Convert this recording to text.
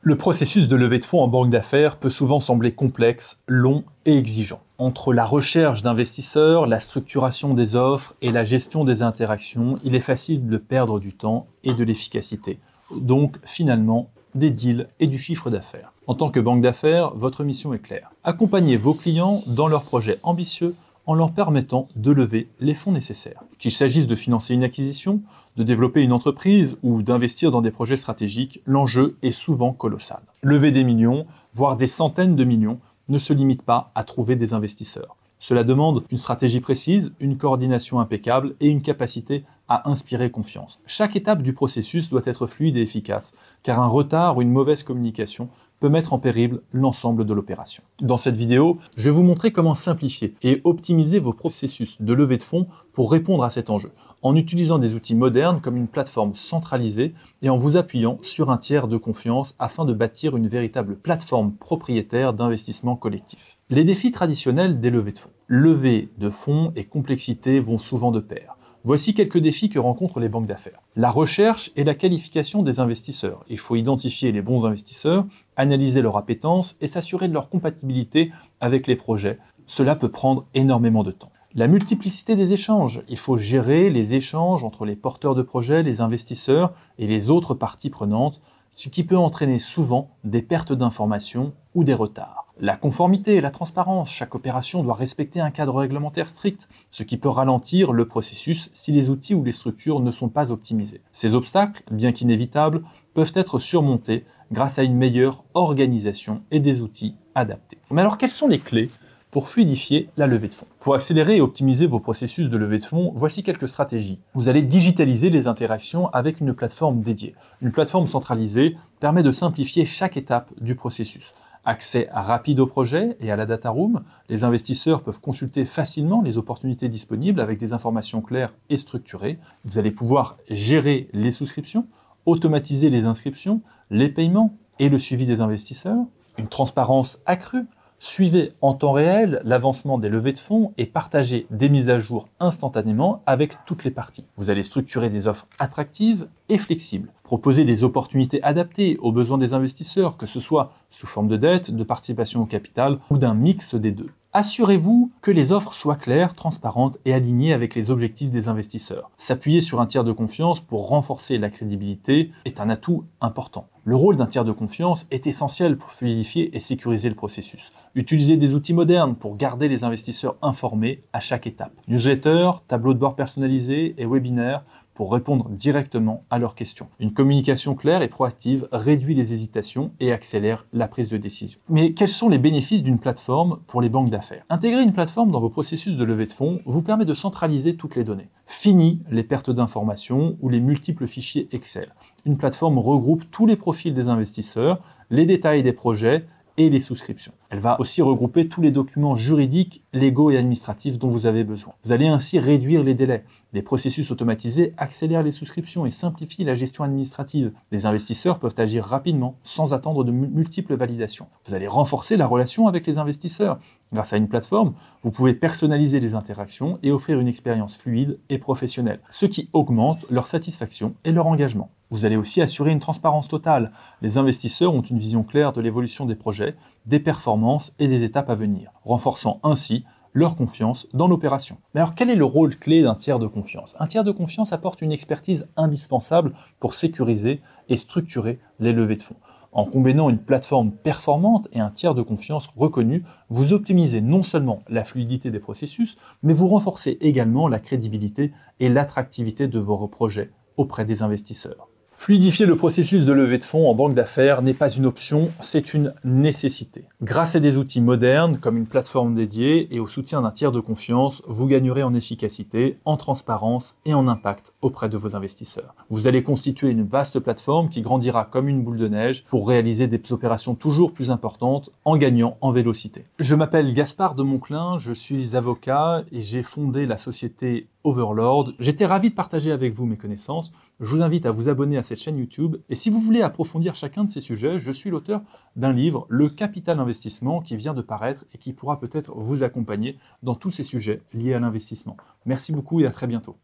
Le processus de levée de fonds en banque d'affaires peut souvent sembler complexe, long et exigeant. Entre la recherche d'investisseurs, la structuration des offres et la gestion des interactions, il est facile de perdre du temps et de l'efficacité. Donc finalement, des deals et du chiffre d'affaires. En tant que banque d'affaires, votre mission est claire. Accompagnez vos clients dans leurs projets ambitieux en leur permettant de lever les fonds nécessaires. Qu'il s'agisse de financer une acquisition, de développer une entreprise ou d'investir dans des projets stratégiques, l'enjeu est souvent colossal. Lever des millions, voire des centaines de millions, ne se limite pas à trouver des investisseurs. Cela demande une stratégie précise, une coordination impeccable et une capacité à inspirer confiance. Chaque étape du processus doit être fluide et efficace, car un retard ou une mauvaise communication peut mettre en péril l'ensemble de l'opération. Dans cette vidéo, je vais vous montrer comment simplifier et optimiser vos processus de levée de fonds pour répondre à cet enjeu, en utilisant des outils modernes comme une plateforme centralisée et en vous appuyant sur un tiers de confiance afin de bâtir une véritable plateforme propriétaire d'investissement collectif. Les défis traditionnels des levées de fonds. Levée de fonds et complexité vont souvent de pair. Voici quelques défis que rencontrent les banques d'affaires. La recherche et la qualification des investisseurs. Il faut identifier les bons investisseurs, analyser leur appétence et s'assurer de leur compatibilité avec les projets. Cela peut prendre énormément de temps. La multiplicité des échanges. Il faut gérer les échanges entre les porteurs de projets, les investisseurs et les autres parties prenantes, ce qui peut entraîner souvent des pertes d'informations ou des retards. La conformité et la transparence. Chaque opération doit respecter un cadre réglementaire strict, ce qui peut ralentir le processus si les outils ou les structures ne sont pas optimisés. Ces obstacles, bien qu'inévitables, peuvent être surmontés grâce à une meilleure organisation et des outils adaptés. Mais alors, quelles sont les clés pour fluidifier la levée de fonds? Pour accélérer et optimiser vos processus de levée de fonds, voici quelques stratégies. Vous allez digitaliser les interactions avec une plateforme dédiée. Une plateforme centralisée permet de simplifier chaque étape du processus. Accès rapide au projet et à la data room, les investisseurs peuvent consulter facilement les opportunités disponibles avec des informations claires et structurées. Vous allez pouvoir gérer les souscriptions, automatiser les inscriptions, les paiements et le suivi des investisseurs. Une transparence accrue. Suivez en temps réel l'avancement des levées de fonds et partagez des mises à jour instantanément avec toutes les parties. Vous allez structurer des offres attractives et flexibles. Proposer des opportunités adaptées aux besoins des investisseurs, que ce soit sous forme de dette, de participation au capital ou d'un mix des deux. Assurez-vous que les offres soient claires, transparentes et alignées avec les objectifs des investisseurs. S'appuyer sur un tiers de confiance pour renforcer la crédibilité est un atout important. Le rôle d'un tiers de confiance est essentiel pour fluidifier et sécuriser le processus. Utilisez des outils modernes pour garder les investisseurs informés à chaque étape. Newsletter, tableau de bord personnalisé et webinaires pour répondre directement à leurs questions. Une communication claire et proactive réduit les hésitations et accélère la prise de décision. Mais quels sont les bénéfices d'une plateforme pour les banques d'affaires? Intégrer une plateforme dans vos processus de levée de fonds vous permet de centraliser toutes les données. Fini les pertes d'informations ou les multiples fichiers Excel. Une plateforme regroupe tous les profils des investisseurs, les détails des projets et les souscriptions. Elle va aussi regrouper tous les documents juridiques, légaux et administratifs dont vous avez besoin. Vous allez ainsi réduire les délais. Les processus automatisés accélèrent les souscriptions et simplifient la gestion administrative. Les investisseurs peuvent agir rapidement, sans attendre de multiples validations. Vous allez renforcer la relation avec les investisseurs. Grâce à une plateforme, vous pouvez personnaliser les interactions et offrir une expérience fluide et professionnelle, ce qui augmente leur satisfaction et leur engagement. Vous allez aussi assurer une transparence totale. Les investisseurs ont une vision claire de l'évolution des projets, des performances et des étapes à venir, renforçant ainsi leur confiance dans l'opération. Mais alors quel est le rôle clé d'un tiers de confiance? Un tiers de confiance apporte une expertise indispensable pour sécuriser et structurer les levées de fonds. En combinant une plateforme performante et un tiers de confiance reconnu, vous optimisez non seulement la fluidité des processus, mais vous renforcez également la crédibilité et l'attractivité de vos projets auprès des investisseurs. Fluidifier le processus de levée de fonds en banque d'affaires n'est pas une option, c'est une nécessité. Grâce à des outils modernes comme une plateforme dédiée et au soutien d'un tiers de confiance, vous gagnerez en efficacité, en transparence et en impact auprès de vos investisseurs. Vous allez constituer une vaste plateforme qui grandira comme une boule de neige pour réaliser des opérations toujours plus importantes en gagnant en vélocité. Je m'appelle Gaspard de Monclin, je suis avocat et j'ai fondé la société Overlord. J'étais ravi de partager avec vous mes connaissances. Je vous invite à vous abonner à cette chaîne YouTube. Et si vous voulez approfondir chacun de ces sujets, je suis l'auteur d'un livre, Le Capital Investissement, qui vient de paraître et qui pourra peut-être vous accompagner dans tous ces sujets liés à l'investissement. Merci beaucoup et à très bientôt.